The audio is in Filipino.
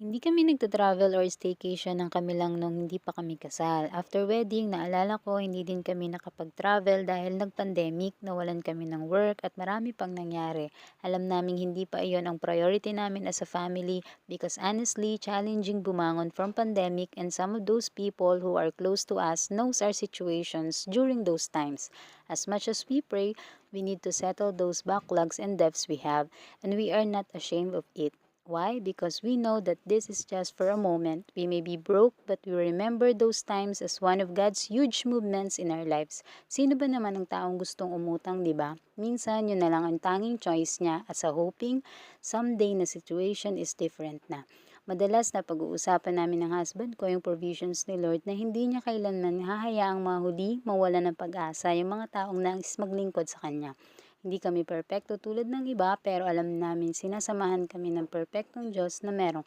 Hindi kami nagta-travel or staycation ng kami lang nung hindi pa kami kasal. After wedding, naalala ko hindi din kami nakapag-travel dahil nag-pandemic, nawalan kami ng work at marami pang nangyari. Alam naming hindi pa iyon ang priority namin as a family because honestly, challenging bumangon from pandemic and some of those people who are close to us knows our situations during those times. As much as we pray, we need to settle those backlogs and debts we have, and we are not ashamed of it. Why? Because we know that this is just for a moment. We may be broke, but we remember those times as one of God's huge movements in our lives. Sino ba naman ang taong gustong umutang, di ba? Minsan, yun na lang ang tanging choice niya as a hoping someday na situation is different na. Madalas na pag-uusapan namin ng husband ko yung provisions ni Lord na hindi niya kailanman hahayaang mahuli, mawala ng pag-asa yung mga taong nais maglingkod sa Kanya. Hindi kami perpekto tulad ng iba pero alam namin sinasamahan kami ng perpektong Diyos na merong